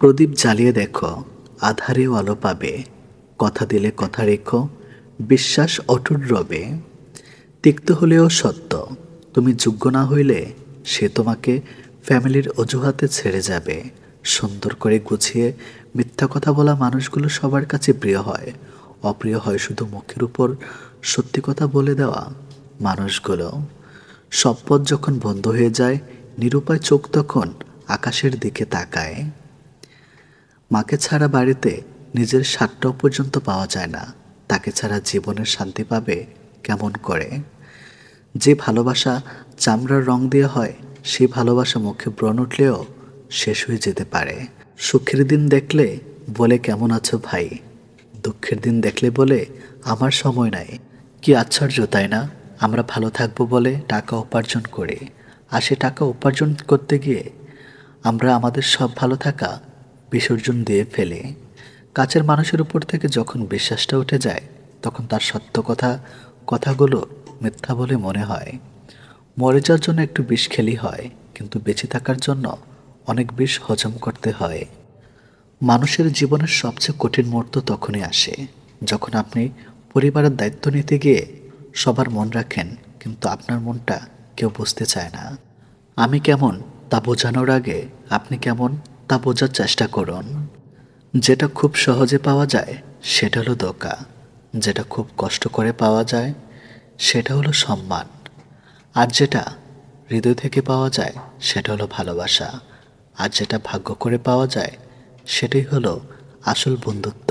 প্রদীপ জ্বালিয়ে দেখো, আধারেও আলো পাবে। কথা দিলে কথা রেখো, বিশ্বাস অটুট রবে। তিক্ত হলেও সত্য, তুমি যোগ্য না হইলে সে তোমাকে ফ্যামিলির অজুহাতে ছেড়ে যাবে। সুন্দর করে গুছিয়ে মিথ্যা কথা বলা মানুষগুলো সবার কাছে প্রিয় হয়। অপ্রিয় হয় শুধু মুখের উপর সত্যি কথা বলে দেওয়া মানুষগুলো। সব পথ যখন বন্ধ হয়ে যায়, নিরুপায় চোখ তখন আকাশের দিকে তাকায়। মাকে ছাড়া বাড়িতে নিজের স্বাদটাও পর্যন্ত পাওয়া যায় না, তাকে ছাড়া জীবনের শান্তি পাবে কেমন করে? যে ভালোবাসা চামড়ার রং দিয়ে হয়, সেই ভালোবাসা মুখে ব্রণ উঠলেও শেষ হয়ে যেতে পারে। সুখের দিন দেখলে বলে কেমন আছো ভাই, দুঃখের দিন দেখলে বলে আমার সময় নাই। কি আশ্চর্য তাই না? আমরা ভালো থাকবো বলে টাকা উপার্জন করি, আর সে টাকা উপার্জন করতে গিয়ে আমরা আমাদের সব ভালো থাকা বিসর্জন দিয়ে ফেলি। কাছের মানুষের উপর থেকে যখন বিশ্বাসটা উঠে যায়, তখন তার সত্য কথাগুলো মিথ্যা বলে মনে হয়। মরে যাওয়ার জন্য একটু বিষ খেলেই হয়, কিন্তু বেঁচে থাকার জন্য অনেক বিষ হজম করতে হয়। মানুষের জীবনের সবচেয়ে কঠিন মুহূর্ত তখনই আসে, যখন আপনি পরিবারের দায়িত্ব নিতে গিয়ে সবার মন রাখেন, কিন্তু আপনার মনটা কেউ বুঝতে চায় না। আমি কেমন তা বোঝানোর আগে আপনি কেমন তা বোঝার চেষ্টা করুন। যেটা খুব সহজে পাওয়া যায় সেটা হলো ধোঁকা, যেটা খুব কষ্ট করে পাওয়া যায় সেটা হলো সম্মান, আর যেটা হৃদয় থেকে পাওয়া যায় সেটা হলো ভালোবাসা, আর যেটা ভাগ্য করে পাওয়া যায় সেটাই হলো আসল বন্ধুত্ব।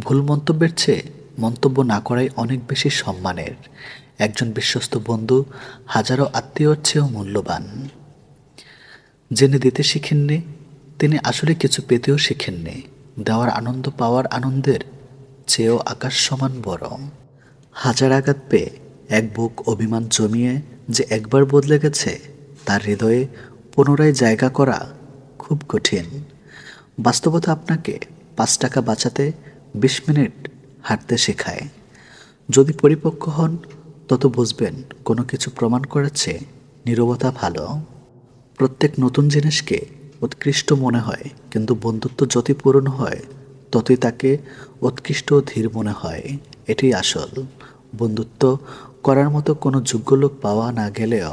ভুল মন্তব্যের চেয়ে মন্তব্য না করাই অনেক বেশি সম্মানের। একজন বিশ্বস্ত বন্ধু হাজারো আত্মীয়র চেয়েও মূল্যবান। যিনি দিতে শিখেননি তিনি আসলে কিছু পেতেও শিখেননি। দেওয়ার আনন্দ পাওয়ার আনন্দের চেয়েও আকাশ সমান বড়। হাজার আঘাত পেয়ে এক বুক অভিমান জমিয়ে যে একবার বদলে গেছে, তার হৃদয়ে পুনরায় জায়গা করা খুব কঠিন। বাস্তবতা আপনাকে 5 টাকা বাঁচাতে 20 মিনিট হাঁটতে শেখায়। যদি পরিপক্ক হন, তত বুঝবেন কোনো কিছু প্রমাণ করেছে নীরবতা ভালো। প্রত্যেক নতুন জিনিসকে উৎকৃষ্ট মনে হয়, কিন্তু বন্ধুত্ব যতই পুরনো হয় ততই তাকে উৎকৃষ্ট ও ধীর মনে হয়। এটাই আসল বন্ধুত্ব। করার মতো কোনো যোগ্য লোক পাওয়া না গেলেও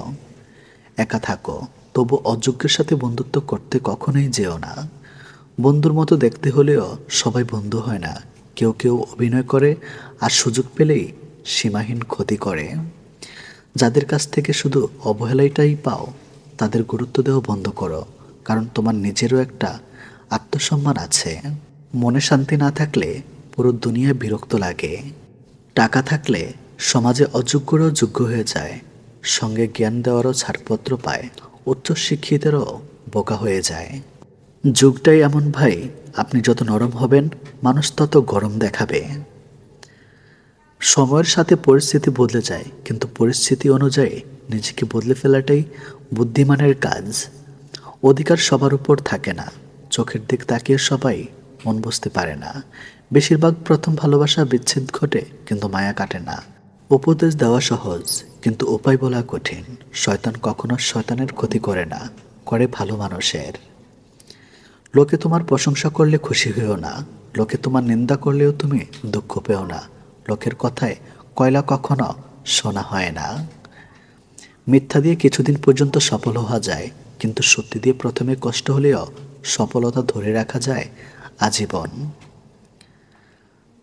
একা থাকো, তবু অযোগ্যের সাথে বন্ধুত্ব করতে কখনোই যেও না। বন্ধুর মতো দেখতে হলেও সবাই বন্ধু হয় না। কেউ কেউ অভিনয় করে, আর সুযোগ পেলেই সীমাহীন ক্ষতি করে। যাদের কাছ থেকে শুধু অবহেলাটাই পাও, তাদের গুরুত্ব দেওয়া বন্ধ করো, কারণ তোমার নিজেরও একটা আত্মসম্মান আছে। মনে শান্তি না থাকলে পুরো দুনিয়া বিরক্ত লাগে। টাকা থাকলে সমাজে অযোগ্যরাও যোগ্য হয়ে যায়, সঙ্গে জ্ঞান দেওয়ারও ছাড়পত্র পায়, উচ্চশিক্ষিতেরও বোকা হয়ে যায়। যুগটাই এমন ভাই, আপনি যত নরম হবেন মানুষ তত গরম দেখাবে। সময়ের সাথে পরিস্থিতি বদলে যায়, কিন্তু পরিস্থিতি অনুযায়ী নিজেকে বদলে ফেলাটাই বুদ্ধিমানের কাজ। অধিকার সবার উপর থাকে না, চোখের দিক তাকিয়ে সবাই মন বুঝতে পারে না। বেশিরভাগ প্রথম ভালোবাসা বিচ্ছেদ ঘটে, কিন্তু মায়া কাটে না। উপদেশ দেওয়া সহজ, কিন্তু উপায় বলা কঠিন। শয়তান কখনো শয়তানের ক্ষতি করে না, করে ভালো মানুষের। লোকে তোমার প্রশংসা করলে খুশি হয়েও না, লোকে তোমার নিন্দা করলেও তুমি দুঃখ পেও না। লোকের কথায় কয়লা কখনো শোনা হয় না। মিথ্যা দিয়ে কিছুদিন পর্যন্ত সফল হওয়া যায়, কিন্তু সত্যি দিয়ে প্রথমে কষ্ট হলেও সফলতা ধরে রাখা যায় আজীবন।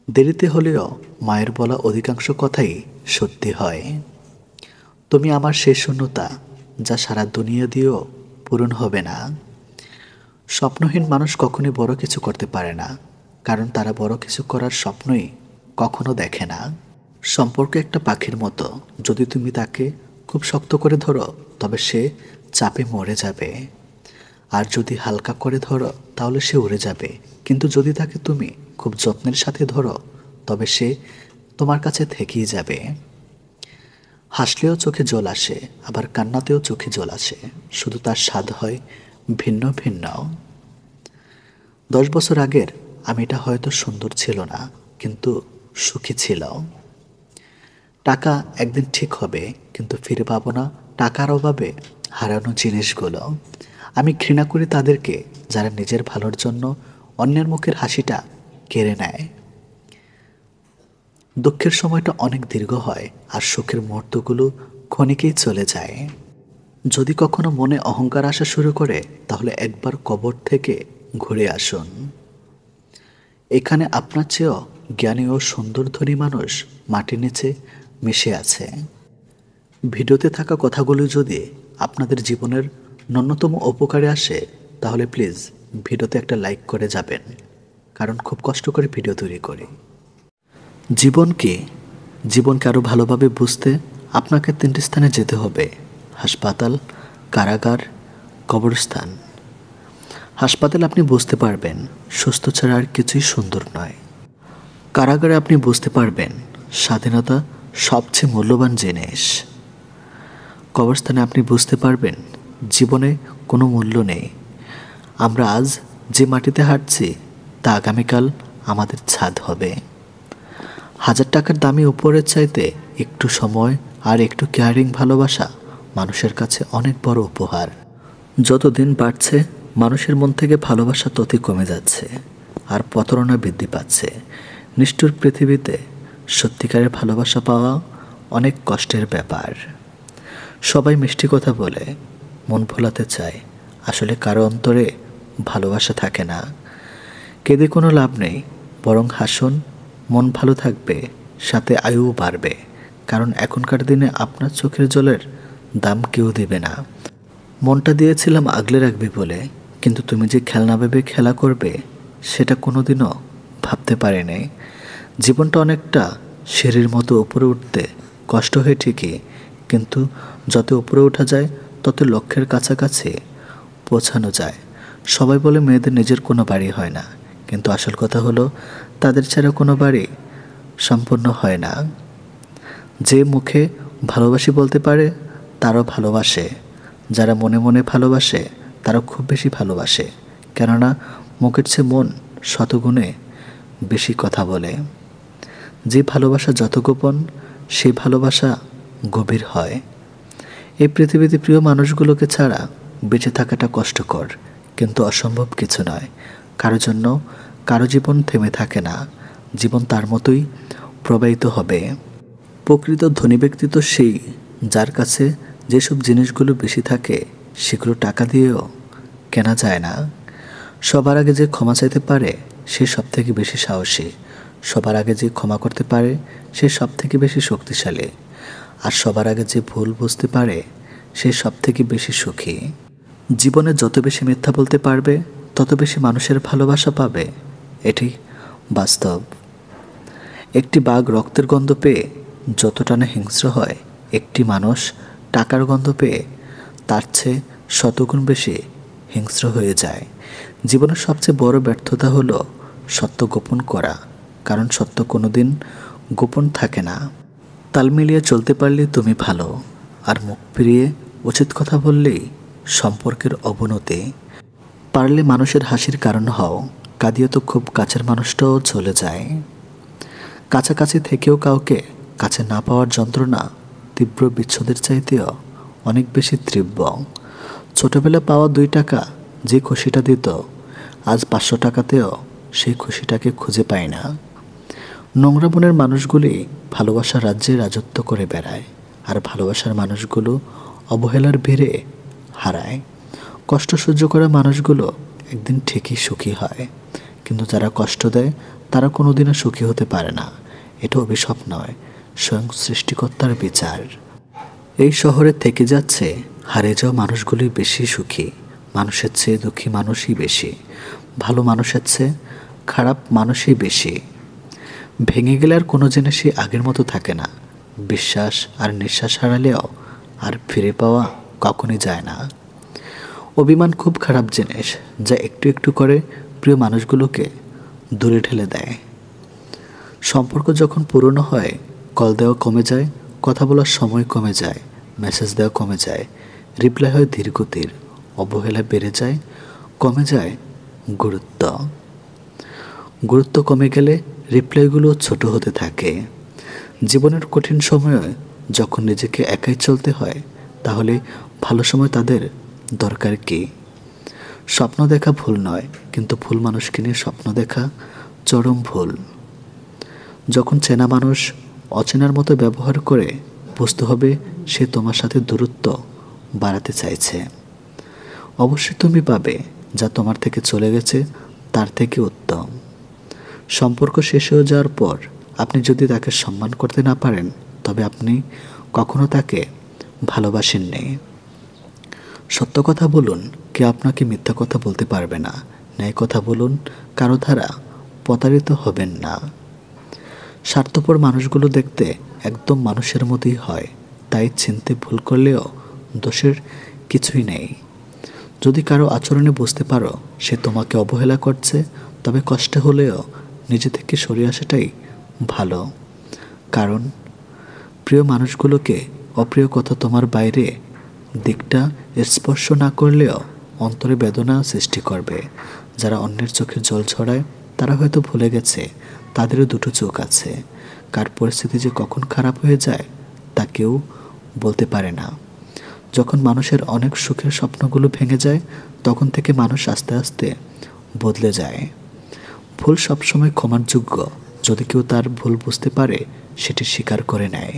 দেরিতে হলেও মায়ের বলা অধিকাংশ কথাই সত্যি হয়। তুমি আমার সেই শূন্যতা, যা সারা দুনিয়া দিয়েও পূরণ হবে না। স্বপ্নহীন মানুষ কখনোই বড় কিছু করতে পারে না, কারণ তারা বড় কিছু করার স্বপ্নই কখনো দেখে না। সম্পর্ক একটা পাখির মতো, যদি তুমি তাকে খুব শক্ত করে ধরো তবে সে চাপে মরে যাবে, আর যদি হালকা করে ধরো তাহলে সে উড়ে যাবে। কিন্তু যদি তাকে তুমি খুব যত্নের সাথে ধরো, তবে সে তোমার কাছে থেকেই যাবে। হাসলেও চোখে জল আসে, আবার কান্নাতেও চোখে জল আসে, শুধু তার স্বাদ হয় ভিন্ন ভিন্ন। 10 বছর আগের আমিটা হয়তো সুন্দর ছিল না, কিন্তু সুখী ছিল। টাকা একদিন ঠিক হবে, কিন্তু ফিরে পাবো না টাকার অভাবে হারানো জিনিসগুলো। আমি ঘৃণা করি তাদেরকে যারা নিজের ভালোর জন্য অন্যের মুখের হাসিটা কেড়ে নেয়। দুঃখের সময়টা অনেক দীর্ঘ হয় আর সুখের মুহূর্তগুলো ক্ষণিকেই চলে যায়। যদি কখনো মনে অহংকার আসা শুরু করে তাহলে একবার কবর থেকে ঘুরে আসুন। এখানে আপনার চেয়েও জ্ঞানী ও সুন্দর ধনী মানুষ মাটির নিচে মিশে আছে। ভিডিওতে থাকা কথাগুলো যদি আপনাদের জীবনের ন্যূনতম উপকারে আসে তাহলে প্লিজ ভিডিওতে একটা লাইক করে যাবেন, কারণ খুব কষ্ট করে ভিডিও তৈরি করি। জীবনকে আরও ভালোভাবে বুঝতে আপনাকে 3টি স্থানে যেতে হবে: হাসপাতাল, কারাগার, কবরস্থান। হাসপাতালে আপনি বুঝতে পারবেন সুস্থ ছাড়া আর কিছুই সুন্দর নয়। কারাগারে আপনি বুঝতে পারবেন স্বাধীনতা সবচেয়ে মূল্যবান জিনিস। কবরস্থানে আপনি বুঝতে পারবেন জীবনে কোনো মূল্য নেই। আমরা আজ যে মাটিতে হাঁটছি তা আগামীকাল আমাদের ছাদ হবে। 1000 টাকার দামি উপহারের চাইতে একটু সময় আর একটু কেয়ারিং ভালোবাসা মানুষের কাছে অনেক বড় উপহার। যত দিন বাড়ছে মানুষের মন থেকে ভালোবাসা ততই কমে যাচ্ছে আর প্রতারণা বৃদ্ধি পাচ্ছে। নিষ্ঠুর পৃথিবীতে সত্যিকারের ভালোবাসা পাওয়া অনেক কষ্টের ব্যাপার। সবাই মিষ্টি কথা বলে মন ভোলাতে চায়, আসলে কারো অন্তরে ভালোবাসা থাকে না। কেঁদে কোনো লাভ নেই, বরং হাসুন, মন ভালো থাকবে, সাথে আয়ুও বাড়বে। কারণ এখনকার দিনে আপনার চোখের জলের দাম কেউ দেবে না। মনটা দিয়েছিলাম আগলে রাখবি বলে, কিন্তু তুমি যে খেলনা ভেবে খেলা করবে সেটা কোনোদিনও ভাবতে পারিনি। জীবনটা অনেকটা সিঁড়ির মতো উপরে উঠতে কষ্ট হয় ঠিকই, কিন্তু যত উপরে ওঠা যায় তত লক্ষ্যের কাছাকাছি পৌঁছানো যায়। সবাই বলে মেয়েদের নিজের কোনো বাড়ি হয় না, কিন্তু আসল কথা হলো তাদের ছাড়া কোনো বাড়ি সম্পূর্ণ হয় না। যে মুখে ভালোবাসি বলতে পারে তারও ভালোবাসে, যারা মনে মনে ভালোবাসে তারা খুব বেশি ভালোবাসে, কেননা মুখের চেয়ে মন শতগুণে বেশি কথা বলে। যে ভালোবাসা যত গোপন সেই ভালোবাসা গভীর হয়। এই পৃথিবীতে প্রিয় মানুষগুলোকে ছাড়া বেঁচে থাকাটা কষ্টকর, কিন্তু অসম্ভব কিছু নয়। কারো জন্য কারো জীবন থেমে থাকে না, জীবন তার মতোই প্রবাহিত হবে। প্রকৃত ধনী ব্যক্তি তো সেই যার কাছে যেসব জিনিসগুলো বেশি থাকে সেগুলো টাকা দিয়েও কেনা যায় না। সবার আগে যে ক্ষমা চাইতে পারে সে সব থেকে বেশি সাহসী, সবার আগে যে ক্ষমা করতে পারে সে সব থেকে বেশি শক্তিশালী, আর সবার আগে যে ভুল বুঝতে পারে সে সব থেকে বেশি সুখী। জীবনে যত বেশি মিথ্যা বলতে পারবে তত বেশি মানুষের ভালোবাসা পাবে, এটি বাস্তব। একটি বাঘ রক্তের গন্ধ পেয়ে যতটা না হিংস্র হয়, একটি মানুষ টাকার গন্ধ পেয়ে তার চেয়ে শতগুণ বেশি হিংস্র হয়ে যায়। জীবনের সবচেয়ে বড় ব্যর্থতা হলো সত্য গোপন করা, কারণ সত্য কোনোদিন গোপন থাকে না। তাল মিলিয়ে চলতে পারলেই তুমি ভালো, আর মুখ ফিরিয়ে উচিত কথা বললেই সম্পর্কের অবনতি। পারলে মানুষের হাসির কারণ হও, কাঁদিয়ে তো খুব কাছের মানুষটাও চলে যায়। কাছাকাছি থেকেও কাউকে কাছে না পাওয়ার যন্ত্রণা তীব্র বিচ্ছেদের চাইতেও অনেক বেশি তীব্র। ছোটবেলা পাওয়া 2 টাকা যে খুশিটা দিত, আজ 500 টাকাতেও সেই খুশিটাকে খুঁজে পায় না। নোংরা মনের মানুষগুলি ভালোবাসার রাজ্যে রাজত্ব করে বেড়ায়, আর ভালোবাসার মানুষগুলো অবহেলার ভিড়ে হারায়। কষ্ট সহ্য করা মানুষগুলো একদিন ঠিকই সুখী হয়, কিন্তু যারা কষ্ট দেয় তারা কোনোদিনও সুখী হতে পারে না। এটা অভিশাপ নয়, স্বয়ং সৃষ্টিকর্তার বিচার। এই শহরে থেকে যাচ্ছে হারিয়ে যাওয়া মানুষগুলি বেশি সুখী, মানুষের চেয়ে দুঃখী মানুষই বেশি, ভালো মানুষের চেয়ে খারাপ মানুষই বেশি। ভেঙে গেলে আর কোনো জিনিসই আগের মতো থাকে না। বিশ্বাস আর নিঃশ্বাস হারালেও আর ফিরে পাওয়া কখনই যায় না। অভিমান খুব খারাপ জিনিস, যা একটু একটু করে প্রিয় মানুষগুলোকে দূরে ঠেলে দেয়। সম্পর্ক যখন পুরনো হয়, কল দেওয়া কমে যায়, কথা বলার সময় কমে যায়, মেসেজ দেওয়া কমে যায়, রিপ্লাই হয় ধীরগতির, অবহেলা বেড়ে যায়, কমে যায় গুরুত্ব কমে গেলে রিপ্লাইগুলো ছোট হতে থাকে। জীবনের কঠিন সময়ে যখন নিজেকে একাই চলতে হয়, তাহলে ভালো সময় তাদের দরকার কি? স্বপ্ন দেখা ভুল নয়, কিন্তু ভুল মানুষকে নিয়ে স্বপ্ন দেখা চরম ভুল। যখন চেনা মানুষ অচেনার মতো ব্যবহার করে, বুঝতে হবে সে তোমার সাথে দূরত্ব বাড়াতে চাইছে। অবশ্যই তুমি পাবে যা তোমার থেকে চলে গেছে তার থেকে উত্তম। সম্পর্ক শেষ হয়ে যাওয়ার পর আপনি যদি তাকে সম্মান করতে না পারেন, তবে আপনি কখনো তাকে ভালোবাসেননি। সত্য কথা বলুন, কেউ আপনাকে মিথ্যা কথা বলতে পারবে না। ন্যায় কথা বলুন, কারো দ্বারা প্রতারিত হবেন না। স্বার্থপর মানুষগুলো দেখতে একদম মানুষের মতোই হয়, তাই চিনতে ভুল করলেও দোষের কিছুই নেই। যদি কারো আচরণে বুঝতে পারো সে তোমাকে অবহেলা করছে, তবে কষ্ট হলেও নিজে থেকে সরে আসাটাই ভালো। কারণ প্রিয় মানুষগুলোকে অপ্রিয় কথা তোমার বাইরে দিকটা স্পর্শ না করলেও অন্তরে বেদনা সৃষ্টি করবে। যারা অন্যের চোখে জল ছড়ায় তারা হয়তো ভুলে গেছে তাদেরও দুটো চোখ আছে। কার পরিস্থিতি যে কখন খারাপ হয়ে যায় তা কেউ বলতে পারে না। যখন মানুষের অনেক সুখের স্বপ্নগুলো ভেঙে যায়, তখন থেকে মানুষ আস্তে আস্তে বদলে যায়। ভুল সবসময় ক্ষমার যোগ্য, যদি কেউ তার ভুল বুঝতে পারে সেটি স্বীকার করে নেয়।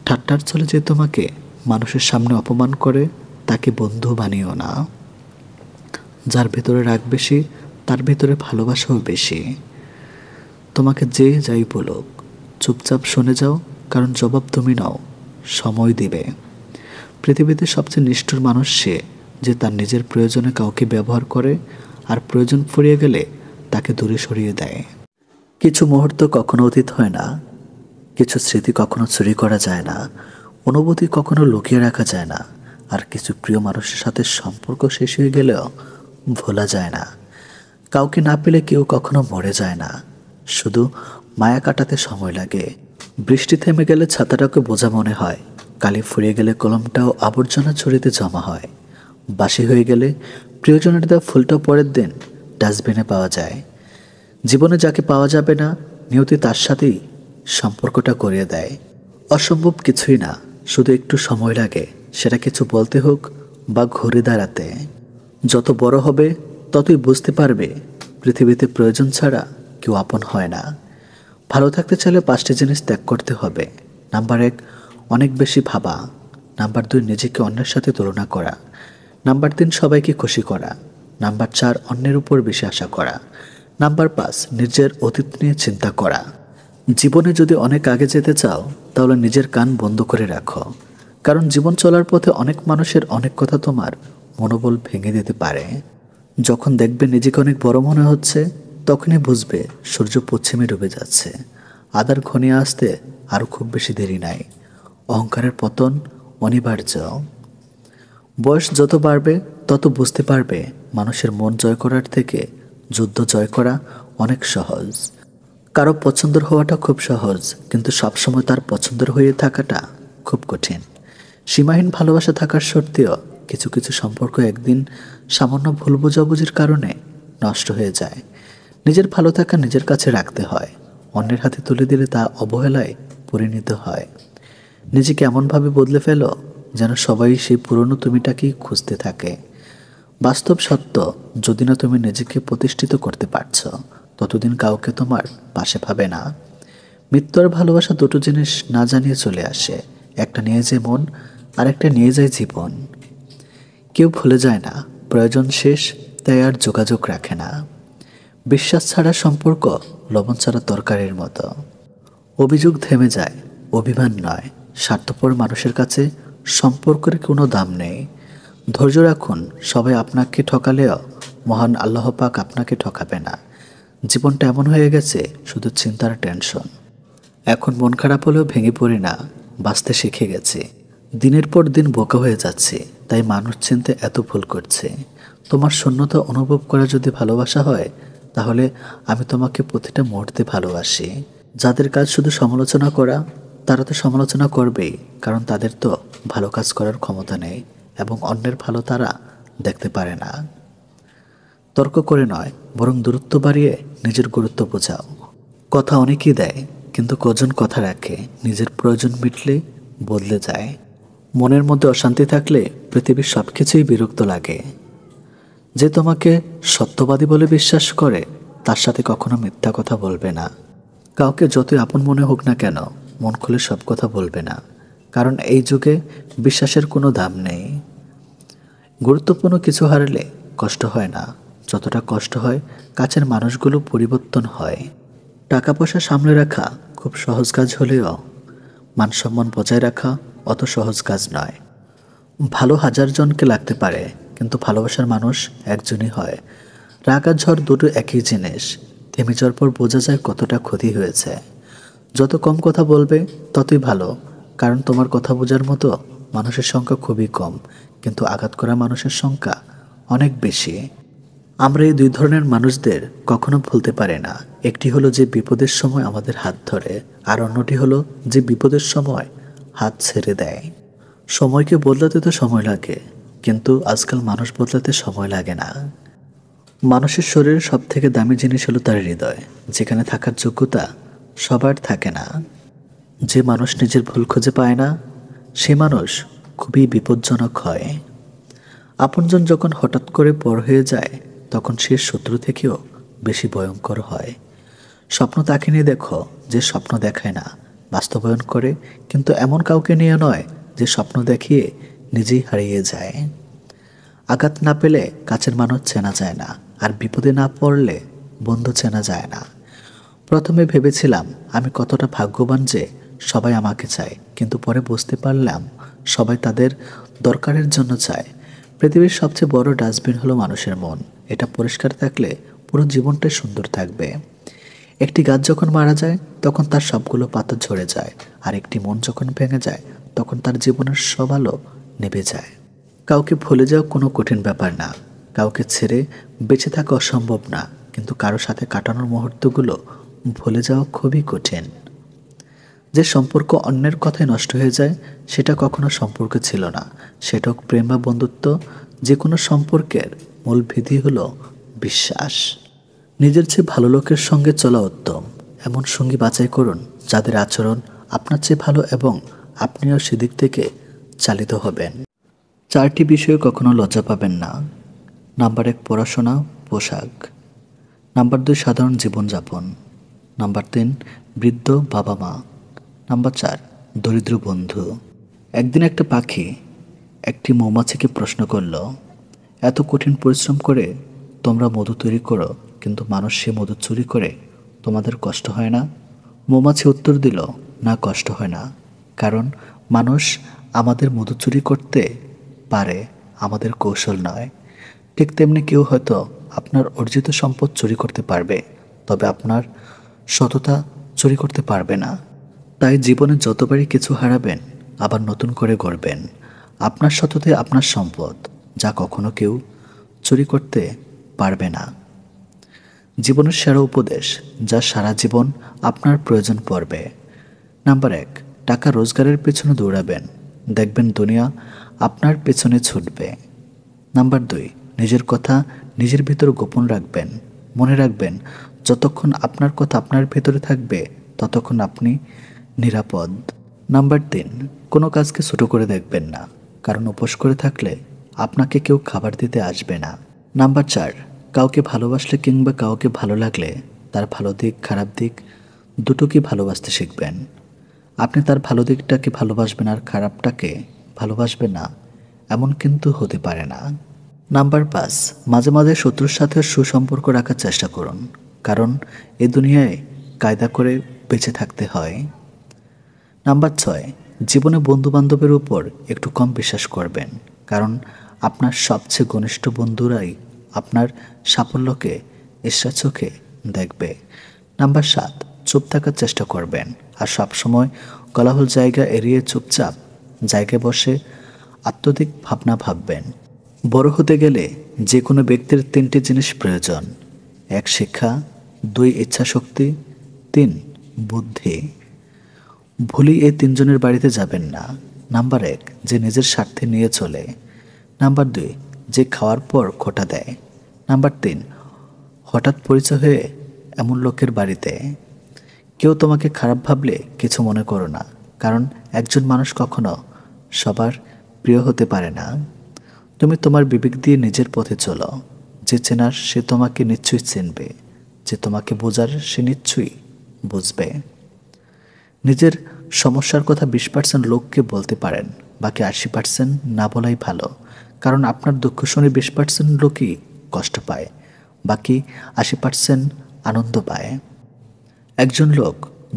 ঠাট্টার ছলে যে তোমাকে মানুষের সামনে অপমান করে, তাকে বন্ধু বানিও না। যার ভেতরে রাগ বেশি, তার ভেতরে ভালোবাসাও বেশি। তোমাকে যে যাই বলুক, চুপচাপ শুনে যাও, কারণ জবাব তুমি নাও, সময় দিবে। পৃথিবীতে সবচেয়ে নিষ্ঠুর মানুষ সে, যে তার নিজের প্রয়োজনে কাউকে ব্যবহার করে আর প্রয়োজন ফুরিয়ে গেলে তাকে দূরে সরিয়ে দেয়। কিছু মুহূর্ত কখনো অতীত হয় না, কিছু স্মৃতি কখনো চুরি করা যায় না, অনুভূতি কখনো লুকিয়ে রাখা যায় না, আর কিছু প্রিয় মানুষের সাথে সম্পর্ক শেষ হয়ে গেলেও ভোলা যায় না। কাউকে না পেলে কেউ কখনো মরে যায় না, শুধু মায়া কাটাতে সময় লাগে। বৃষ্টি থেমে গেলে ছাতাটাকে বোঝা মনে হয়, কালি ফুরিয়ে গেলে কলমটাও আবর্জনা ছড়িতে জমা হয়। বাসি হয়ে গেলে প্রিয়জনের দেওয়া ফুলটাও পরের দিন ডাস্টবিনে পাওয়া যায়। জীবনে যাকে পাওয়া যাবে না, নিয়তি তার সাথেই সম্পর্কটা করিয়ে দেয়। অসম্ভব কিছুই না, শুধু একটু সময় লাগে, সেটা কিছু বলতে হোক বা ঘুরে দাঁড়াতে। যত বড় হবে ততই বুঝতে পারবে পৃথিবীতে প্রয়োজন ছাড়া কেউ আপন হয় না। ভালো থাকতে চাইলে 5টি জিনিস ত্যাগ করতে হবে। নাম্বার 1, অনেক বেশি ভাবা। নাম্বার 2, নিজেকে অন্যের সাথে তুলনা করা। নাম্বার 3, সবাইকে খুশি করা। নাম্বার 4, অন্যের উপর বেশি আশা করা। নাম্বার 5, নিজের অতীত নিয়ে চিন্তা করা। জীবনে যদি অনেক আগে যেতে চাও, তাহলে নিজের কান বন্ধ করে রাখো, কারণ জীবন চলার পথে অনেক মানুষের অনেক কথা তোমার মনোবল ভেঙে দিতে পারে। যখন দেখবে নিজেকে অনেক বড় মনে হচ্ছে, তখনই বুঝবে সূর্য পশ্চিমে ডুবে যাচ্ছে। আধার ঘনিয়ে আসতে আরও খুব বেশি দেরি নাই। অহংকারের পতন অনিবার্য। বয়স যত বাড়বে তত বুঝতে পারবে মানুষের মন জয় করার থেকে যুদ্ধ জয় করা অনেক সহজ। কারো পছন্দের হওয়াটা খুব সহজ, কিন্তু সবসময় তার পছন্দের হয়ে থাকাটা খুব কঠিন। সীমাহীন ভালোবাসা থাকার সত্ত্বেও কিছু কিছু সম্পর্ক একদিন সামান্য ভুল বোঝাবুঝির কারণে নষ্ট হয়ে যায়। নিজের ভালো থাকা নিজের কাছে রাখতে হয়, অন্যের হাতে তুলে দিলে তা অবহেলায় পরিণত হয়। নিজেকে এমনভাবে বদলে ফেলো যেন সবাই সেই পুরনো তুমিটাকেই খুঁজতে থাকে। বাস্তব সত্য, যদি না তুমি নিজেকে প্রতিষ্ঠিত করতে পারছো, ততদিন কাউকে তোমার পাশে পাবে না। মৃত্যু আর ভালোবাসা দুটো জিনিস না জানিয়ে চলে আসে, একটা নিয়ে যায় মন, আর একটা নিয়ে যায় জীবন। কেউ ভুলে যায় না, প্রয়োজন শেষ তাই আর যোগাযোগ রাখে না। বিশ্বাস ছাড়া সম্পর্ক লবণ ছাড়া তরকারির মতো। অভিযোগ থেমে যায়, অভিমান নয়। স্বার্থপর মানুষের কাছে সম্পর্কের কোনো দাম নেই। ধৈর্য রাখুন, সবাই আপনাকে ঠকালেও মহান আল্লাহ পাক আপনাকে ঠকাবে না। জীবনটা এমন হয়ে গেছে শুধু চিন্তার টেনশন। এখন মন খারাপ হলেও ভেঙে পড়ি না, বাঁচতে শিখে গেছি। দিনের পর দিন বোকা হয়ে যাচ্ছে, তাই মানুষ চিনতে এত ভুল করছে। তোমার শূন্যতা অনুভব করা যদি ভালোবাসা হয়, তাহলে আমি তোমাকে প্রতিটা মুহূর্তে ভালোবাসি। যাদের কাজ শুধু সমালোচনা করা, তারা তো সমালোচনা করবেই, কারণ তাদের তো ভালো কাজ করার ক্ষমতা নেই এবং অন্যের ভালো তারা দেখতে পারে না। তর্ক করে নয়, বরং দূরত্ব বাড়িয়ে নিজের গুরুত্ব বোঝাও। কথা অনেকেই দেয়, কিন্তু কজন কথা রাখে? নিজের প্রয়োজন মিটলে বদলে যায়। মনের মধ্যে অশান্তি থাকলে পৃথিবীর সব কিছুই বিরক্ত লাগে। যে তোমাকে সত্যবাদী বলে বিশ্বাস করে তার সাথে কখনো মিথ্যা কথা বলবে না। কাউকে যতই আপন মনে হোক না কেন মন খুলে সব কথা বলবে না, কারণ এই যুগে বিশ্বাসের কোনো দাম নেই। গুরুত্বপূর্ণ কিছু হারালে কষ্ট হয় না, যতটা কষ্ট হয় কাছের মানুষগুলো পরিবর্তন হয়। টাকা পয়সা সামলে রাখা খুব সহজ কাজ হলেও মানসম্মান বজায় রাখা অত সহজ কাজ নয়। ভালো হাজার জনকে লাগতে পারে, কিন্তু ভালোবাসার মানুষ একজনই হয়। রাগ আর ঝড় দুটো একই জিনিস, থেমে যাওয়ার পর বোঝা যায় কতটা ক্ষতি হয়েছে। যত কম কথা বলবে ততই ভালো, কারণ তোমার কথা বোঝার মতো মানুষের সংখ্যা খুবই কম, কিন্তু আঘাত করা মানুষের সংখ্যা অনেক বেশি। আমরা এই দুই ধরনের মানুষদের কখনো ভুলতে পারি না। একটি হলো যে বিপদের সময় আমাদের হাত ধরে, আর অন্যটি হলো যে বিপদের সময় হাত ছেড়ে দেয়। সময়কে বদলাতে তো সময় লাগে, কিন্তু আজকাল মানুষ বদলাতে সময় লাগে না। মানুষের শরীরের সব থেকে দামি জিনিস হলো তার হৃদয়, যেখানে থাকার যোগ্যতা সবার থাকে না। যে মানুষ নিজের ভুল খুঁজে পায় না, সে মানুষ খুবই বিপজ্জনক হয়। আপনজন যখন হঠাৎ করে পর হয়ে যায়, তখন সে শত্রু থেকেও বেশি ভয়ঙ্কর হয়। স্বপ্ন তাকে নিয়ে দেখো যে স্বপ্ন দেখায় না, বাস্তবায়ন করে, কিন্তু এমন কাউকে নিয়ে নয় যে স্বপ্ন দেখিয়ে নিজেই হারিয়ে যায়। আঘাত না পেলে কাছের মানুষ চেনা যায় না, আর বিপদে না পড়লে বন্ধু চেনা যায় না। প্রথমে ভেবেছিলাম আমি কতটা ভাগ্যবান যে সবাই আমাকে চায়, কিন্তু পরে বুঝতে পারলাম সবাই তাদের দরকারের জন্য চায়। পৃথিবীর সবচেয়ে বড় ডাস্টবিন হলো মানুষের মন। এটা পরিষ্কার থাকলে পুরো জীবনটাই সুন্দর থাকবে। একটি গাছ যখন মারা যায় তখন তার সবগুলো পাতা ঝরে যায়, আর একটি মন যখন ভেঙে যায় তখন তার জীবনের সব আলো নেভে যায়। কাউকে ভুলে যাওয়া কোনো কঠিন ব্যাপার না, কাউকে ছেড়ে বেঁচে থাকা অসম্ভব না, কিন্তু কারো সাথে কাটানোর মুহূর্তগুলো ভুলে যাওয়া খুবই কঠিন। যে সম্পর্ক অন্যের কথায় নষ্ট হয়ে যায় সেটা কখনো সম্পর্ক ছিল না, সেটা হোক প্রেম বা বন্ধুত্ব। যে কোনো সম্পর্কের মূল ভিত্তি হলো বিশ্বাস। নিজের চেয়ে ভালো লোকের সঙ্গে চলা উত্তম। এমন সঙ্গী বাছাই করুন যাদের আচরণ আপনার চেয়ে ভালো এবং আপনিও সেদিক থেকে চালিত হবেন। 4টি বিষয়ে কখনো লজ্জা পাবেন না। নাম্বার 1 পড়াশোনা, পোশাক। নাম্বার 2 সাধারণ জীবনযাপন। নাম্বার 3 বৃদ্ধ বাবা মা। নাম্বার 4 দরিদ্র বন্ধু। একদিন একটা পাখি একটি মৌমাছিকে প্রশ্ন করল, এত কঠিন পরিশ্রম করে তোমরা মধু তৈরি করো, কিন্তু মানুষ সে মধু চুরি করে, তোমাদের কষ্ট হয় না? মৌমাছি উত্তর দিল, না, কষ্ট হয় না, কারণ মানুষ আমাদের মধু চুরি করতে পারে, আমাদের কৌশল নয়। ঠিক তেমনি কেউ হয়তো আপনার অর্জিত সম্পদ চুরি করতে পারবে, তবে আপনার সততা চুরি করতে পারবে না। তাই জীবনে যতবারই কিছু হারাবেন আবার নতুন করে গড়বেন। আপনার সততাই আপনার সম্পদ, যা কখনো কেউ চুরি করতে পারবে না। জীবনের সেরা উপদেশ যা সারা জীবন আপনার প্রয়োজন পড়বে। নাম্বার 1 টাকা রোজগারের পেছনে দৌড়াবেন, দেখবেন দুনিয়া আপনার পেছনে ছুটবে। নাম্বার 2 নিজের কথা নিজের ভিতর গোপন রাখবেন, মনে রাখবেন যতক্ষণ আপনার কথা আপনার ভেতরে থাকবে ততক্ষণ আপনি নিরাপদ। নাম্বার 3 কোনো কাজকে ছোট করে দেখবেন না, কারণ উপোস করে থাকলে আপনাকে কেউ খাবার দিতে আসবে না। নাম্বার 4 কাউকে ভালোবাসলে কিংবা কাউকে ভালো লাগলে তার ভালো দিক খারাপ দিক দুটোকে ভালোবাসতে শিখবেন। আপনি তার ভালো দিকটাকে ভালোবাসবেন আর খারাপটাকে ভালোবাসবেন না, এমন কিন্তু হতে পারে না। নাম্বার 5 মাঝে মাঝে শত্রুর সাথে সুসম্পর্ক রাখার চেষ্টা করুন, কারণ এই দুনিয়ায় কায়দা করে বেঁচে থাকতে হয়। নাম্বার 6 জীবনে বন্ধুবান্ধবের উপর একটু কম বিশ্বাস করবেন, কারণ আপনার সবচেয়ে ঘনিষ্ঠ বন্ধুরাই আপনার সাফল্যকে ঈর্ষা চোখে দেখবে। নাম্বার 7 চুপ থাকার চেষ্টা করবেন, আর সবসময় কোলাহল জায়গা এড়িয়ে চুপচাপ জায়গায় বসে আত্মদিক ভাবনা ভাববেন। বড় হতে গেলে যে কোনো ব্যক্তির 3টি জিনিস প্রয়োজন: 1 শিক্ষা, 2 ইচ্ছাশক্তি, 3 বুদ্ধি। ভুলেই এই 3 জনের বাড়িতে যাবেন না। নাম্বার 1 যে নিজের স্বার্থে নিয়ে চলে। নাম্বার 2 যে খাওয়ার পর খোঁটা দেয়। নাম্বার 3 হঠাৎ পরিচয় হয়ে এমন লোকের বাড়িতে। কেউ তোমাকে খারাপ ভাবলে কিছু মনে করো না, কারণ একজন মানুষ কখনো সবার প্রিয় হতে পারে না। তুমি তোমার বিবেক দিয়ে নিজের পথে চলো, যে চেনার সে তোমাকে নিশ্চয়ই চিনবে, যে তোমাকে বোঝার সে নিশ্চয়ই বুঝবে। নিজের সমস্যার কথা 20% লোককে বলতে পারেন, বাকি 80% না বলাই ভালো। কারণ আপনার দুঃখ শুনে 20% লোকই কষ্ট পায়, বাকি 80% আনন্দ পায়। একজন লোক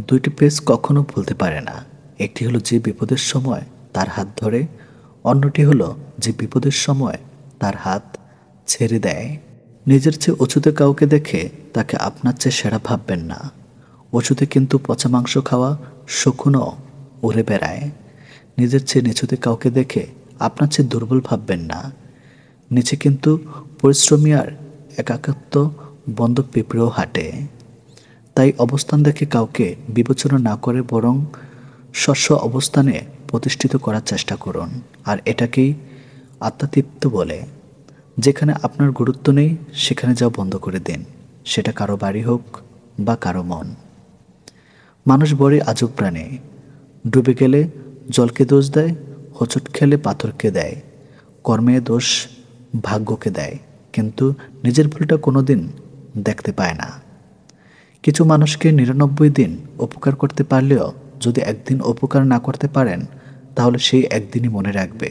2টি পেজ কখনো ভুলতে পারে না। একটি হলো যে বিপদের সময় তার হাত ধরে, অন্যটি হলো যে বিপদের সময় তার হাত ছেড়ে দেয়। নিজের চেয়ে উঁচুতে কাউকে দেখে তাকে আপনার চেয়ে সেরা ভাববেন না। উঁচুতে কিন্তু পচা মাংস খাওয়া শকুনও উড়ে বেড়ায়। নিজের চেয়ে নিচুতে কাউকে দেখে আপনার চেয়ে দুর্বল ভাববেন না। নিচে কিন্তু পরিশ্রমী আর একাকিত্ব বন্ধ পিঁপড়েও হাঁটে। তাই অবস্থান দেখে কাউকে বিবেচনা না করে বরং স্ব অবস্থানে প্রতিষ্ঠিত করার চেষ্টা করুন। আর এটাকেই আত্মতৃপ্ত বলে। যেখানে আপনার গুরুত্ব নেই সেখানে যাওয়া বন্ধ করে দিন, সেটা কারো বাড়ি হোক বা কারো মন। মানুষ বড়ই আজব প্রাণী। ডুবে গেলে জলকে দোষ দেয়, হোঁচট খেলে পাথরকে দেয়, কর্মে দোষ ভাগ্যকে দেয়, কিন্তু নিজের ভুলটা কোনোদিন দেখতে পায় না। কিছু মানুষকে 99 দিন উপকার করতে পারলেও যদি একদিন উপকার না করতে পারেন, তাহলে সেই একদিনই মনে রাখবে,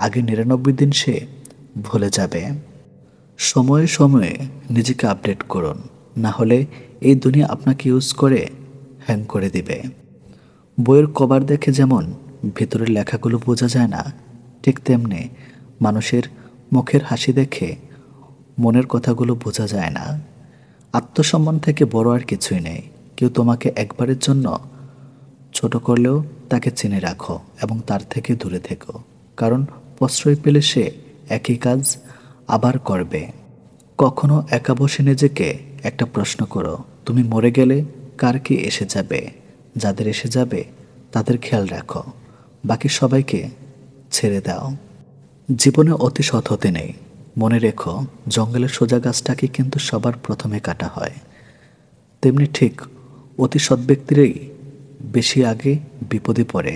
আগে 99 দিন সে ভুলে যাবে। সময়ে সময়ে নিজেকে আপডেট করুন, না হলে এই দুনিয়া আপনাকে ইউজ করে হ্যাং করে দিবে। বইয়ের কভার দেখে যেমন ভেতরের লেখাগুলো বোঝা যায় না, ঠিক তেমনি মানুষের মুখের হাসি দেখে মনের কথাগুলো বোঝা যায় না। আত্মসম্মান থেকে বড় আর কিছুই নেই। কেউ তোমাকে একবারের জন্য ছোট করলেও তাকে চিনে রাখো এবং তার থেকে দূরে থেকো, কারণ প্রশ্রয় পেলে সে একই কাজ আবার করবে। কখনো একা বসে নিজেকে একটা প্রশ্ন করো, তুমি মরে গেলে কার কি এসে যাবে? যাদের এসে যাবে তাদের খেয়াল রাখো, বাকি সবাইকে ছেড়ে দাও। জীবনে অতি সৎ হতে নেই। মনে রেখো, জঙ্গলের সোজা গাছটাকে কিন্তু সবার প্রথমে কাটা হয়। তেমনি ঠিক অতি সৎ ব্যক্তিরই বেশি আগে বিপদে পড়ে।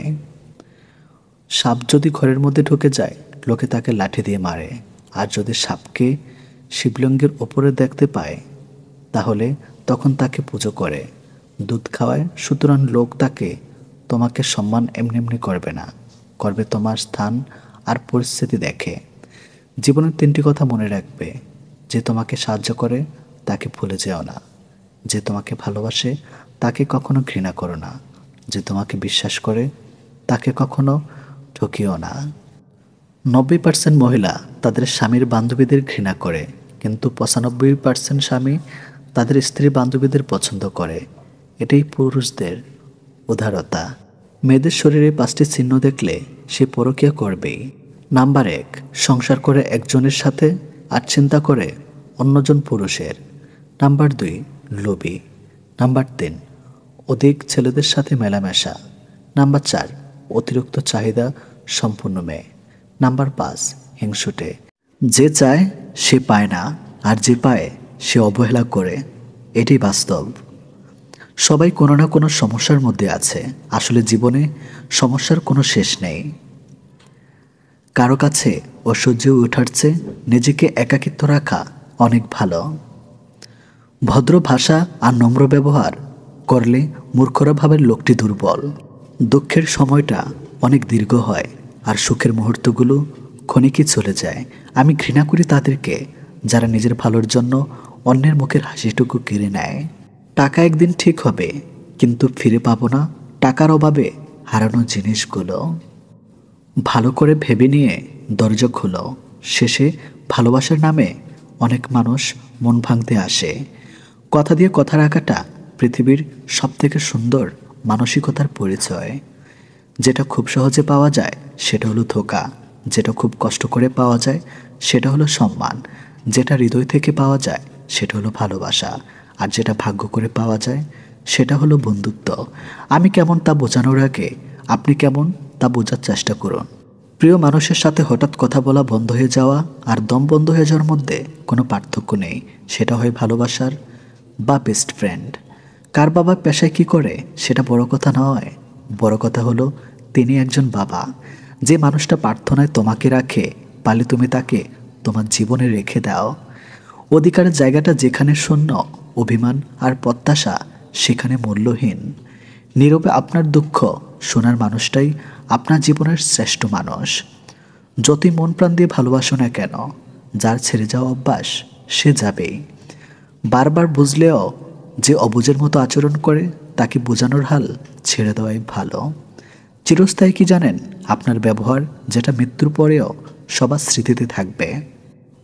সাপ যদি ঘরের মধ্যে ঢুকে যায়, লোকে তাকে লাঠি দিয়ে মারে। আর যদি সাপকে শিবলিঙ্গের ওপরে দেখতে পায়, তাহলে তখন তাকে পুজো করে, দুধ খাওয়ায়। সুতরাং লোক তাকে তোমাকে সম্মান এমনি এমনি করবে না, করবে তোমার স্থান আর পরিস্থিতি দেখে। জীবনের 3টি কথা মনে রাখবে, যে তোমাকে সাহায্য করে তাকে ভুলে যেও না, যে তোমাকে ভালোবাসে তাকে কখনো ঘৃণা করো না, যে তোমাকে বিশ্বাস করে তাকে কখনো ঠকিও না। 90% মহিলা তাদের স্বামীর বান্ধবীদের ঘৃণা করে, কিন্তু 95% স্বামী তাদের স্ত্রী বান্ধবীদের পছন্দ করে। এটাই পুরুষদের উদারতা। মেয়েদের শরীরে 5টি চিহ্ন দেখলে সে পরকীয়া করবেই। নাম্বার 1, সংসার করে একজনের সাথে আর চিন্তা করে অন্যজন পুরুষের। নাম্বার 2, লোভী। নাম্বার 3, অধিক ছেলেদের সাথে মেলামেশা। নাম্বার 4, অতিরিক্ত চাহিদা সম্পূর্ণ মেয়ে। নাম্বার 5, হিংসুটে। যে চায় সে পায় না, আর যে পায় সে অবহেলা করে। এটাই বাস্তব। সবাই কোনো না কোনো সমস্যার মধ্যে আছে। আসলে জীবনে সমস্যার কোনো শেষ নেই। কারো কাছে অসহ্য ওঠার চেয়ে নিজেকে একাকিত্ব রাখা অনেক ভালো। ভদ্র ভাষা আর নম্র ব্যবহার করলে মূর্খরা ভাবে লোকটি দুর্বল। দুঃখের সময়টা অনেক দীর্ঘ হয় আর সুখের মুহূর্তগুলো ক্ষণিকই চলে যায়। আমি ঘৃণা করি তাদেরকে যারা নিজের ভালোর জন্য অন্যের মুখের হাসিটুকু কেড়ে নেয়। টাকা একদিন ঠিক হবে, কিন্তু ফিরে পাবো না টাকার অভাবে হারানো জিনিসগুলো। ভালো করে ভেবে নিয়ে দরজা খোলো। শেষে ভালোবাসার নামে অনেক মানুষ মন ভাঙতে আসে। কথা দিয়ে কথা রাখাটা পৃথিবীর সবথেকে সুন্দর মানসিকতার পরিচয়। যেটা খুব সহজে পাওয়া যায় সেটা হলো ধোঁকা, যেটা খুব কষ্ট করে পাওয়া যায় সেটা হলো সম্মান, যেটা হৃদয় থেকে পাওয়া যায় সেটা হলো ভালোবাসা, আর যেটা ভাগ্য করে পাওয়া যায় সেটা হলো বন্ধুত্ব। আমি কেমন তা বোঝানোর আগে আপনি কেমন তা বোঝার চেষ্টা করুন। প্রিয় মানুষের সাথে হঠাৎ কথা বলা বন্ধ হয়ে যাওয়া আর দম বন্ধ হয়ে যাওয়ার মধ্যে কোনো পার্থক্য নেই। সেটা হয় ভালোবাসার বা বেস্ট ফ্রেন্ড। কার বাবা পেশায় কী করে সেটা বড় কথা নয়, বড় কথা হলো তিনি একজন বাবা। যে মানুষটা প্রার্থনায় তোমাকে রাখে, পারলে তুমি তাকে তোমার জীবনে রেখে দাও। অধিকারের জায়গাটা যেখানে শূন্য, অভিমান আর প্রত্যাশা সেখানে মূল্যহীন। নীরবে আপনার দুঃখ শোনার মানুষটাই আপনার জীবনের শ্রেষ্ঠ মানুষ। যতই মন প্রাণ দিয়ে ভালোবাসো না কেন, যার ছেড়ে যাওয়া অভ্যাস সে যাবেই। বারবার বুঝলেও যে অবুঝের মতো আচরণ করে, তাকে বোঝানোর হাল ছেড়ে দেওয়াই ভালো। চিরস্থায়ী কি জানেন? আপনার ব্যবহার, যেটা মৃত্যুর পরেও সবার স্মৃতিতে থাকবে।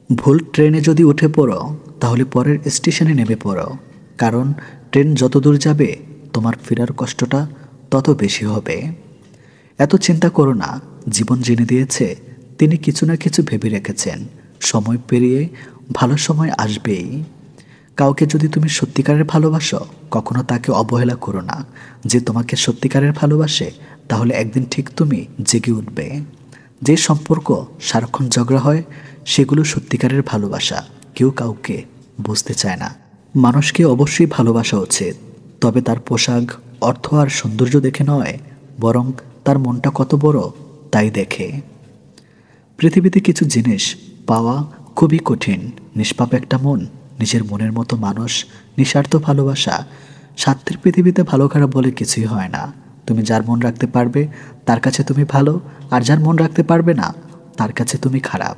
ভুল ট্রেনে যদি উঠে পড়ো, তাহলে পরের স্টেশনে নেমে পড়ো, কারণ ট্রেন যত দূর যাবে তোমার ফেরার কষ্টটা তত বেশি হবে। এত চিন্তা করো না, জীবন জেনে দিয়েছে তিনি কিছু না কিছু ভেবে রেখেছেন। সময় পেরিয়ে ভালো সময় আসবেই। কাউকে যদি তুমি সত্যিকারের ভালোবাসো, কখনো তাকে অবহেলা করো না। যে তোমাকে সত্যিকারের ভালোবাসে, তাহলে একদিন ঠিক তুমি জেগে উঠবে। যে সম্পর্ক সারাক্ষণ ঝগড়া হয়, সেগুলো সত্যিকারের ভালোবাসা কেউ কাউকে বুঝতে চায় না। মানুষকে অবশ্যই ভালোবাসা উচিত, তবে তার পোশাক, অর্থ আর সৌন্দর্য দেখে নয়, বরং তার মনটা কত বড় তাই দেখে। পৃথিবীতে কিছু জিনিস পাওয়া খুবই কঠিন। নিষ্পাপ একটা মন, নিজের মনের মতো মানুষ, নিঃস্বার্থ ভালোবাসা। স্বার্থের পৃথিবীতে ভালো খারাপ বলে কিছুই হয় না। তুমি যার মন রাখতে পারবে তার কাছে তুমি ভালো, আর যার মন রাখতে পারবে না তার কাছে তুমি খারাপ।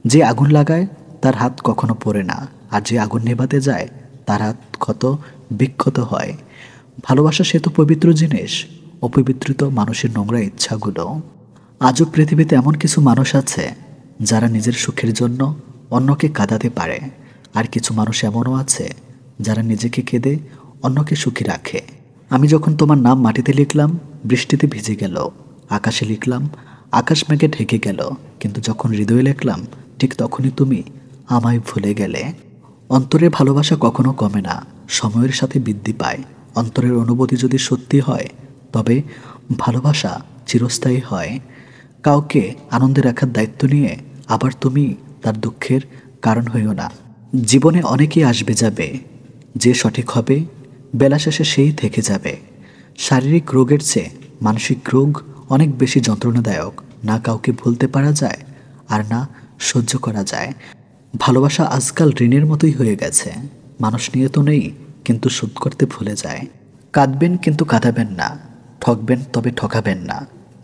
যে আগুন লাগায় তার হাত কখনো পড়ে না, আর যে আগুন নেভাতে যায় তার হাত ক্ষত বিক্ষত হয়। ভালোবাসা সে তো পবিত্র জিনিস, অপবিত্রিত মানুষের নোংরা ইচ্ছাগুলো। আজও পৃথিবীতে এমন কিছু মানুষ আছে যারা নিজের সুখের জন্য অন্যকে কাঁদাতে পারে, আর কিছু মানুষ এমনও আছে যারা নিজেকে কেঁদে অন্যকে সুখী রাখে। আমি যখন তোমার নাম মাটিতে লিখলাম, বৃষ্টিতে ভিজে গেল। আকাশে লিখলাম, আকাশ মেঘে ঢেকে গেল। কিন্তু যখন হৃদয়ে লিখলাম, ঠিক তখনই তুমি আমায় ভুলে গেলে। অন্তরের ভালোবাসা কখনো কমে না, সময়ের সাথে বৃদ্ধি পায়। অন্তরের অনুভূতি যদি সত্যি হয়, তবে ভালোবাসা চিরস্থায়ী হয়। কাউকে আনন্দে রাখার দায়িত্ব নিয়ে আবার তুমি তার দুঃখের কারণ হইও না। জীবনে অনেকেই আসবে যাবে, যে সঠিক হবে বেলা শেষে সেই থেকে যাবে। শারীরিক রোগের চেয়ে মানসিক রোগ অনেক বেশি যন্ত্রণাদায়ক। না কাউকে ভুলতে পারা যায়, আর না সহ্য করা যায়। ভালোবাসা আজকাল ঋণের মতোই হয়ে গেছে। মানুষ নিয়ে তো নেই, কিন্তু শোধ করতে ভুলে যায়। কাঁদবেন কিন্তু কাঁদাবেন না, ঠকবেন তবে ঠকাবেন না।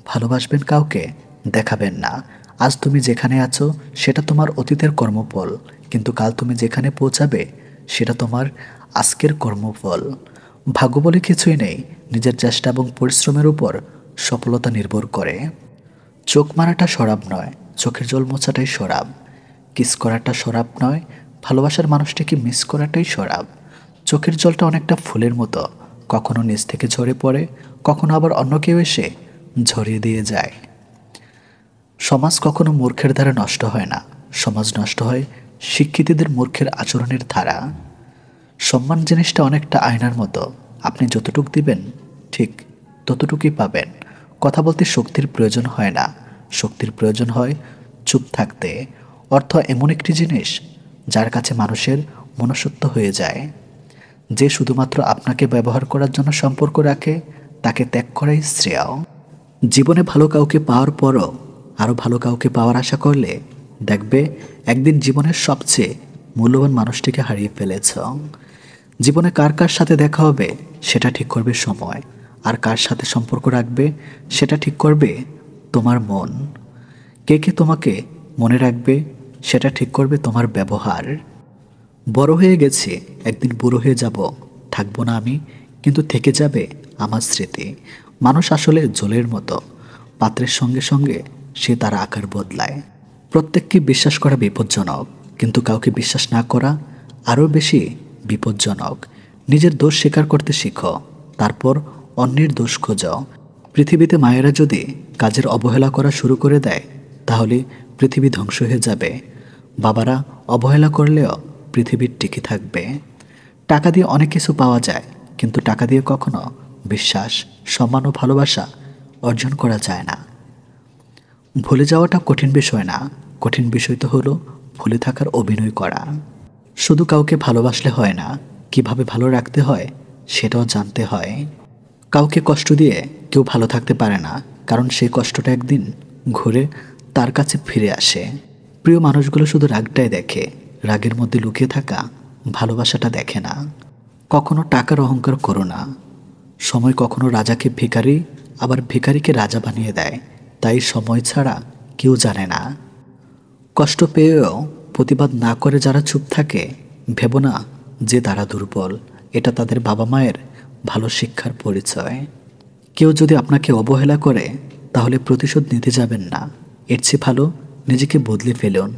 ভালোবাসবেন কাউকে, দেখাবেন না। আজ তুমি যেখানে আছো সেটা তোমার অতীতের কর্মফল, কিন্তু কাল তুমি যেখানে পৌঁছাবে সেটা তোমার আজকের কর্মফল। ভাগ্য বলে কিছুই নেই, নিজের চেষ্টা এবং পরিশ্রমের উপর সফলতা নির্ভর করে। চোখ মারাটা শরাব নয়, চোখের জল মোছাটাই শরাব। কিস করাটা শরাব নয়, ভালোবাসার মানুষটাকে মিস করাটাই শরাব। চোখের জলটা অনেকটা ফুলের মতো, কখনো নিচ থেকে ঝরে পড়ে, কখনো আবার অন্য কেউ এসে ঝরিয়ে দিয়ে যায়। সমাজ কখনো মূর্খের দ্বারা নষ্ট হয় না, সমাজ নষ্ট হয় শিক্ষিতদের মূর্খের আচরণের ধারা। সম্মান জিনিসটা অনেকটা আয়নার মতো, আপনি যতটুক দিবেন ঠিক ততটুকুই পাবেন। কথা বলতে শক্তির প্রয়োজন হয় না, শক্তির প্রয়োজন হয় চুপ থাকতে। অর্থ এমন একটি জিনিস যার কাছে মানুষের মনুষ্যত্ব হয়ে যায়। যে শুধুমাত্র আপনাকে ব্যবহার করার জন্য সম্পর্ক রাখে, তাকে ত্যাগ করাই শ্রেয়। জীবনে ভালো কাউকে পাওয়ার পরও আরও ভালো কাউকে পাওয়ার আশা করলে দেখবে একদিন জীবনের সবচেয়ে মূল্যবান মানুষটিকে হারিয়ে ফেলেছ। জীবনে কার কার সাথে দেখা হবে সেটা ঠিক করবে সময়, আর কার সাথে সম্পর্ক রাখবে সেটা ঠিক করবে তোমার মন। কে কে তোমাকে মনে রাখবে সেটা ঠিক করবে তোমার ব্যবহার। বড় হয়ে গেছি, একদিন বুড়ো হয়ে যাব, থাকবো না আমি, কিন্তু থেকে যাবে আমার স্মৃতি। মানুষ আসলে জলের মতো, পাত্রের সঙ্গে সঙ্গে সে তার আকার বদলায়। প্রত্যেককে বিশ্বাস করা বিপজ্জনক, কিন্তু কাউকে বিশ্বাস না করা আরও বেশি বিপজ্জনক। নিজের দোষ স্বীকার করতে শিখো, তারপর অন্যের দোষ খোঁজো। পৃথিবীতে মায়েরা যদি কাজের অবহেলা করা শুরু করে দেয়, তাহলে পৃথিবী ধ্বংস হয়ে যাবে। বাবারা অবহেলা করলেও পৃথিবীর টিকে থাকবে। টাকা দিয়ে অনেক কিছু পাওয়া যায়, কিন্তু টাকা দিয়ে কখনো বিশ্বাস, সম্মান ও ভালোবাসা অর্জন করা যায় না। ভুলে যাওয়াটা কঠিন বিষয় না, কঠিন বিষয় তো হলো ভুলে থাকার অভিনয় করা। শুধু কাউকে ভালোবাসলে হয় না, কিভাবে ভালো রাখতে হয় সেটাও জানতে হয়। কাউকে কষ্ট দিয়ে কেউ ভালো থাকতে পারে না, কারণ সেই কষ্টটা একদিন ঘুরে তার কাছে ফিরে আসে। প্রিয় মানুষগুলো শুধু রাগটাই দেখে, রাগের মধ্যে লুকিয়ে থাকা ভালোবাসাটা দেখে না। কখনো টাকার অহংকার করো না। সময় কখনো রাজাকে ভিখারি, আবার ভিখারিকে রাজা বানিয়ে দেয়। তাই সময় ছাড়া কেউ জানে না। কষ্ট পেয়েও প্রতিবাদ না করে যারা চুপ থাকে, ভেবো না যে তারা দুর্বল। এটা তাদের বাবা মায়ের ভালো শিক্ষার পরিচয়। কেউ যদি আপনাকে অবহেলা করে, তাহলে প্রতিশোধ নিতে যাবেন না। এর চেয়ে ভালো নিজেকে বদলে ফেলুন।